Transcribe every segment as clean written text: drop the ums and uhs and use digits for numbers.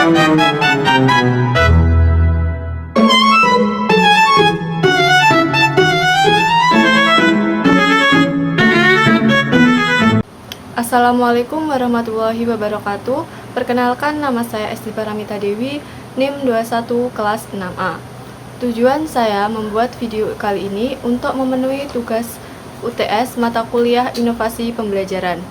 Assalamualaikum warahmatullahi wabarakatuh. Perkenalkan, nama saya Esti Paramita Dewi, NIM 21 kelas 6A. Tujuan saya membuat video kali ini untuk memenuhi tugas UTS mata kuliah Inovasi Pembelajaran.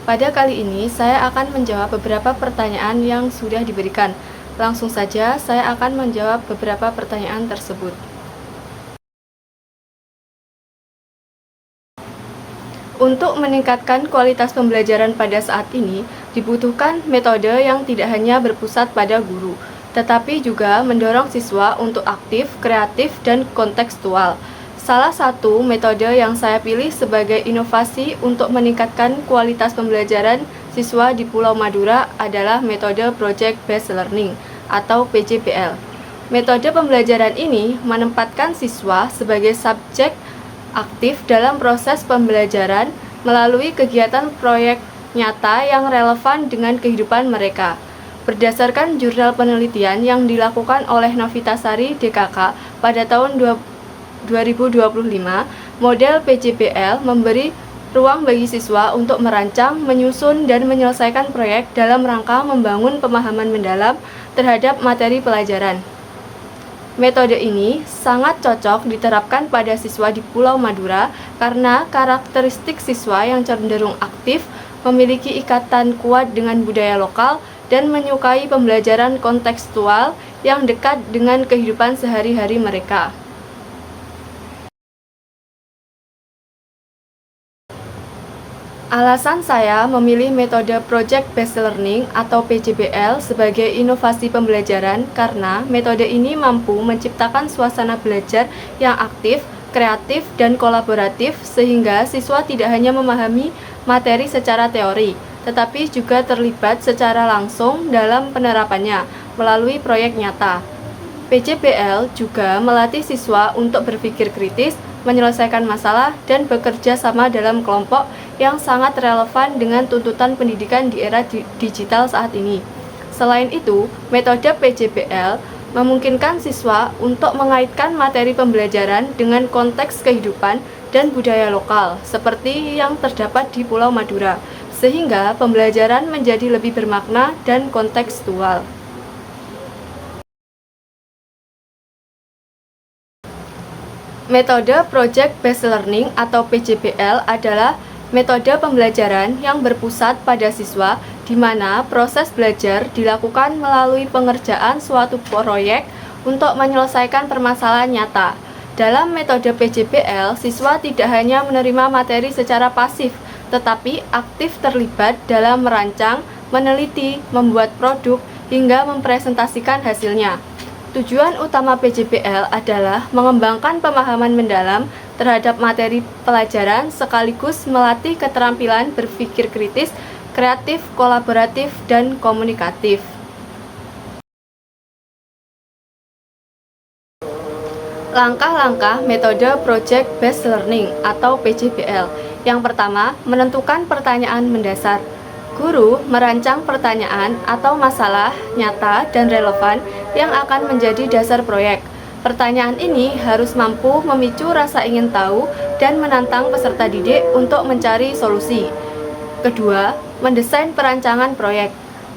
Pada kali ini saya akan menjawab beberapa pertanyaan yang sudah diberikan. Langsung saja saya akan menjawab beberapa pertanyaan tersebut. Untuk meningkatkan kualitas pembelajaran pada saat ini, dibutuhkan metode yang tidak hanya berpusat pada guru, tetapi juga mendorong siswa untuk aktif, kreatif, dan kontekstual. Salah satu metode yang saya pilih sebagai inovasi untuk meningkatkan kualitas pembelajaran siswa di Pulau Madura adalah metode Project Based Learning atau PJBL. Metode pembelajaran ini menempatkan siswa sebagai subjek aktif dalam proses pembelajaran melalui kegiatan proyek nyata yang relevan dengan kehidupan mereka. Berdasarkan jurnal penelitian yang dilakukan oleh Novitasari DKK pada tahun 2025, model PJBL memberi ruang bagi siswa untuk merancang, menyusun, dan menyelesaikan proyek dalam rangka membangun pemahaman mendalam terhadap materi pelajaran. Metode ini sangat cocok diterapkan pada siswa di Pulau Madura karena karakteristik siswa yang cenderung aktif, memiliki ikatan kuat dengan budaya lokal, dan menyukai pembelajaran kontekstual yang dekat dengan kehidupan sehari-hari mereka. Alasan saya memilih metode Project Based Learning atau PJBL sebagai inovasi pembelajaran karena metode ini mampu menciptakan suasana belajar yang aktif, kreatif, dan kolaboratif sehingga siswa tidak hanya memahami materi secara teori, tetapi juga terlibat secara langsung dalam penerapannya melalui proyek nyata. PJBL juga melatih siswa untuk berpikir kritis, menyelesaikan masalah, dan bekerja sama dalam kelompok yang sangat relevan dengan tuntutan pendidikan di era digital saat ini. Selain itu, metode PJBL memungkinkan siswa untuk mengaitkan materi pembelajaran dengan konteks kehidupan dan budaya lokal, seperti yang terdapat di Pulau Madura, sehingga pembelajaran menjadi lebih bermakna dan kontekstual. Metode Project Based Learning atau PJBL adalah metode pembelajaran yang berpusat pada siswa di mana proses belajar dilakukan melalui pengerjaan suatu proyek untuk menyelesaikan permasalahan nyata. Dalam metode PJBL, siswa tidak hanya menerima materi secara pasif, tetapi aktif terlibat dalam merancang, meneliti, membuat produk, hingga mempresentasikan hasilnya. Tujuan utama PJBL adalah mengembangkan pemahaman mendalam terhadap materi pelajaran sekaligus melatih keterampilan berpikir kritis, kreatif, kolaboratif, dan komunikatif. Langkah-langkah metode Project Based Learning atau PJBL. Yang pertama, menentukan pertanyaan mendasar. Guru merancang pertanyaan atau masalah nyata dan relevan yang akan menjadi dasar proyek. Pertanyaan ini harus mampu memicu rasa ingin tahu dan menantang peserta didik untuk mencari solusi. Kedua, mendesain perancangan proyek.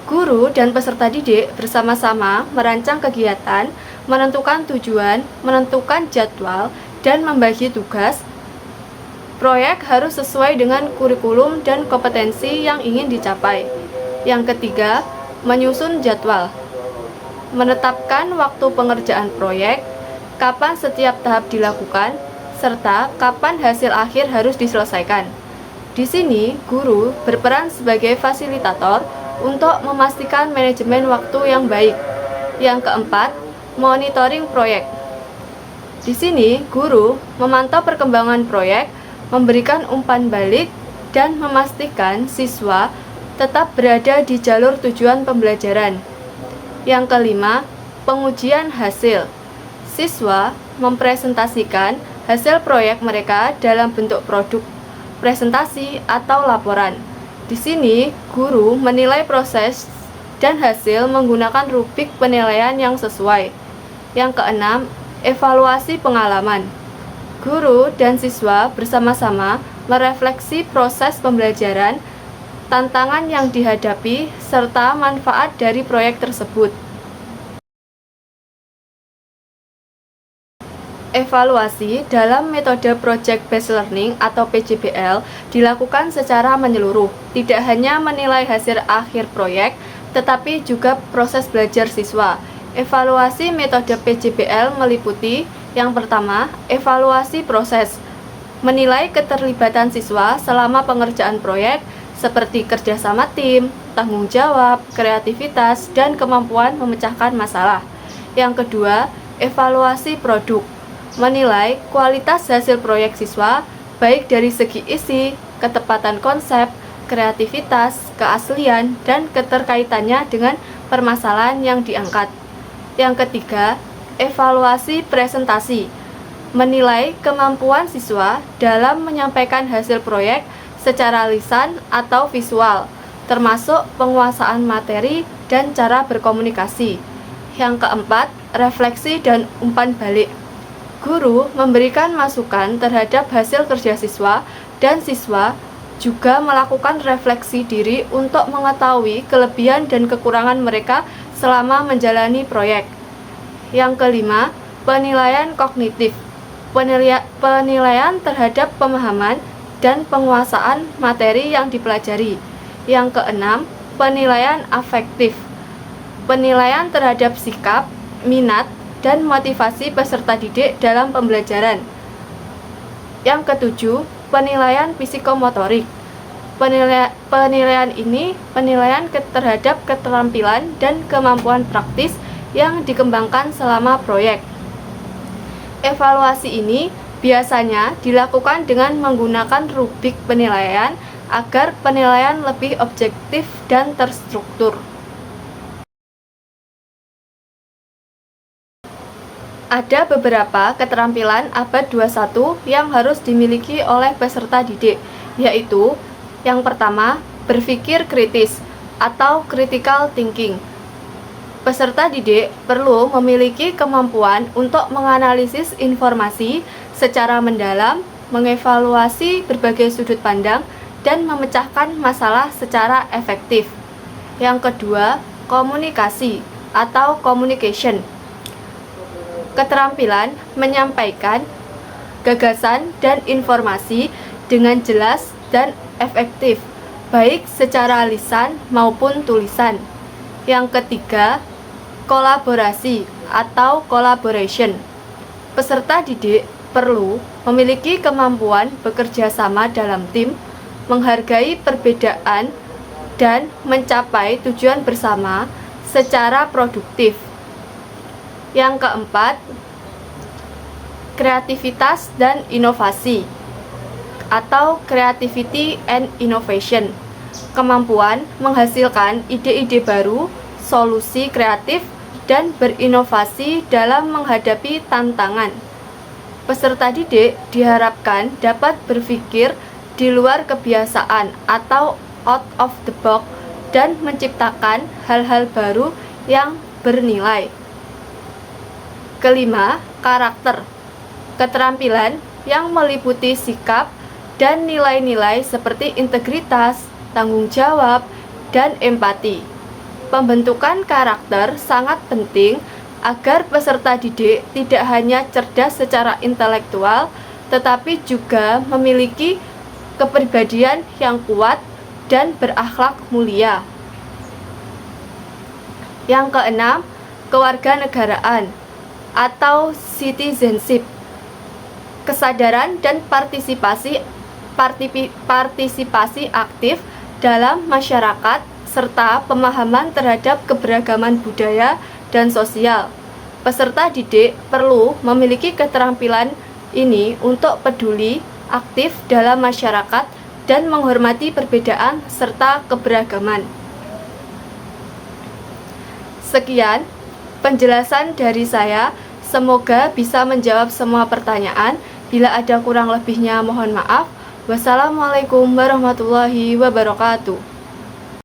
Guru dan peserta didik bersama-sama merancang kegiatan, menentukan tujuan, menentukan jadwal, dan membagi tugas. Proyek harus sesuai dengan kurikulum dan kompetensi yang ingin dicapai. Yang ketiga, menyusun jadwal. Menetapkan waktu pengerjaan proyek, kapan setiap tahap dilakukan, serta kapan hasil akhir harus diselesaikan. Di sini, guru berperan sebagai fasilitator untuk memastikan manajemen waktu yang baik. Yang keempat, monitoring proyek. Di sini, guru memantau perkembangan proyek, memberikan umpan balik, dan memastikan siswa tetap berada di jalur tujuan pembelajaran. Yang kelima, pengujian hasil. Siswa mempresentasikan hasil proyek mereka dalam bentuk produk, presentasi, atau laporan. Di sini, guru menilai proses dan hasil menggunakan rubrik penilaian yang sesuai. Yang keenam, evaluasi pengalaman. Guru dan siswa bersama-sama merefleksi proses pembelajaran, tantangan yang dihadapi, serta manfaat dari proyek tersebut. Evaluasi dalam metode Project Based Learning atau PJBL dilakukan secara menyeluruh, tidak hanya menilai hasil akhir proyek, tetapi juga proses belajar siswa. Evaluasi metode PJBL meliputi yang pertama, evaluasi proses, menilai keterlibatan siswa selama pengerjaan proyek seperti kerjasama tim, tanggung jawab, kreativitas, dan kemampuan memecahkan masalah. Yang kedua, evaluasi produk, menilai kualitas hasil proyek siswa, baik dari segi isi, ketepatan konsep, kreativitas, keaslian, dan keterkaitannya dengan permasalahan yang diangkat. Yang ketiga, evaluasi presentasi, menilai kemampuan siswa dalam menyampaikan hasil proyek secara lisan atau visual, termasuk penguasaan materi dan cara berkomunikasi. Yang keempat, refleksi dan umpan balik. Guru memberikan masukan terhadap hasil kerja siswa, dan siswa juga melakukan refleksi diri untuk mengetahui kelebihan dan kekurangan mereka selama menjalani proyek. Yang kelima, penilaian kognitif. Penilaian terhadap pemahaman dan penguasaan materi yang dipelajari. Yang keenam, penilaian afektif. Penilaian terhadap sikap, minat, dan motivasi peserta didik dalam pembelajaran. Yang ketujuh, penilaian psikomotorik. Penilaian ini penilaian terhadap keterampilan dan kemampuan praktis yang dikembangkan selama proyek. Evaluasi ini biasanya dilakukan dengan menggunakan rubrik penilaian agar penilaian lebih objektif dan terstruktur. Ada beberapa keterampilan abad 21 yang harus dimiliki oleh peserta didik, yaitu yang pertama, berpikir kritis atau critical thinking. Peserta didik perlu memiliki kemampuan untuk menganalisis informasi secara mendalam, mengevaluasi berbagai sudut pandang, dan memecahkan masalah secara efektif. Yang kedua, komunikasi atau communication. Keterampilan menyampaikan gagasan dan informasi dengan jelas dan efektif, baik secara lisan maupun tulisan. Yang ketiga, kolaborasi atau collaboration. Peserta didik perlu memiliki kemampuan bekerja sama dalam tim, menghargai perbedaan, dan mencapai tujuan bersama secara produktif. Yang keempat, kreativitas dan inovasi atau creativity and innovation. Kemampuan menghasilkan ide-ide baru, solusi kreatif, dan berinovasi dalam menghadapi tantangan. Peserta didik diharapkan dapat berpikir di luar kebiasaan atau out of the box dan menciptakan hal-hal baru yang bernilai. Kelima, karakter. Keterampilan yang meliputi sikap dan nilai-nilai seperti integritas, tanggung jawab, dan empati. Pembentukan karakter sangat penting agar peserta didik tidak hanya cerdas secara intelektual, tetapi juga memiliki kepribadian yang kuat dan berakhlak mulia. Yang keenam, kewarganegaraan atau citizenship. Kesadaran dan partisipasi aktif dalam masyarakat serta pemahaman terhadap keberagaman budaya dan sosial. Peserta didik perlu memiliki keterampilan ini untuk peduli, aktif dalam masyarakat, dan menghormati perbedaan serta keberagaman. Sekian penjelasan dari saya, semoga bisa menjawab semua pertanyaan. Bila ada kurang lebihnya mohon maaf. Wassalamualaikum warahmatullahi wabarakatuh.